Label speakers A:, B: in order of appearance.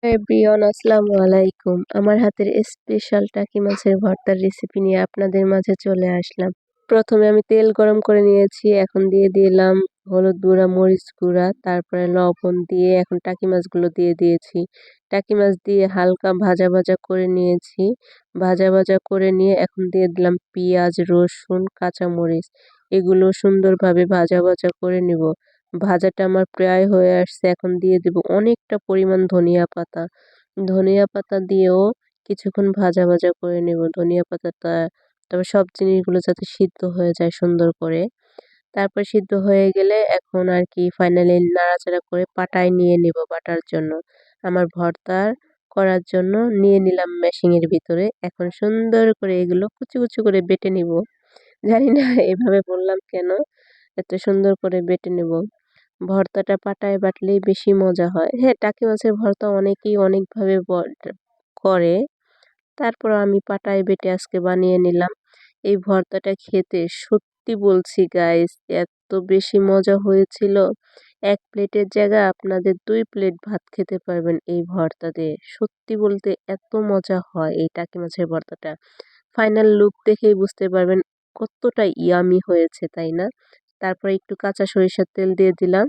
A: Everyone আসসালামু আলাইকুম। আমার হাতের স্পেশাল টাকি মাছের ভর্তার রেসিপি নিয়ে আপনাদের মাঝে চলে আসলাম। প্রথমে আমি তেল গরম করে নিয়েছি, এখন দিয়ে দিলাম হলুদ গুঁড়া, মরিচ গুঁড়া, তারপরে লবণ দিয়ে এখন টাকি মাছগুলো দিয়ে দিয়েছি। টাকি মাছ দিয়ে হালকা ভাজা ভাজা করে নিয়েছি। ভাজা ভাজা করে নিয়ে এখন দিয়ে দিলাম পেঁয়াজ, রসুন, কাঁচামরিচ। এগুলো সুন্দরভাবে ভাজা ভাজা করে নিব। ভাজাটা আমার প্রায় হয়ে আসছে, এখন দিয়ে দেব অনেকটা পরিমাণ ধনিয়া পাতা। ধনিয়া পাতা দিয়েও কিছুক্ষণ ভাজা ভাজা করে নেব। ধনিয়া পাতাটা, তবে সব জিনিসগুলো যাতে সিদ্ধ হয়ে যায় সুন্দর করে। তারপর সিদ্ধ হয়ে গেলে এখন আর কি ফাইনালি নাড়াচাড়া করে পাটায় নিয়ে নেব বাটার জন্য। আমার ভর্তার করার জন্য নিয়ে নিলাম মেশিনের ভিতরে। এখন সুন্দর করে এগুলো কুচি কুচি করে বেটে নিব। জানি না এভাবে বললাম কেন, এত সুন্দর করে বেটে নেব। ভর্তাটা পাটায় বাটলেই বেশি মজা হয়। হ্যাঁ, টাকি মাছের ভর্তা অনেকেই অনেকভাবে করে। তারপর আমি পাটায় বেটে আজকে বানিয়ে নিলাম। এই ভর্তাটা খেতে সত্যি বলছি গাইস, এত বেশি মজা হয়েছিল। এক প্লেটের জায়গায় আপনাদের 2 প্লেট ভাত খেতে পারবেন এই ভর্তা দিয়ে। সত্যি বলতে এত মজা হয় এই টাকি মাছের ভর্তাটা। ফাইনাল লুক দেখেই বুঝতে পারবেন কতটা ইয়ামি হয়েছে, তাই না? তারপরে একটু কাঁচা সরিষার তেল দিয়ে দিলাম।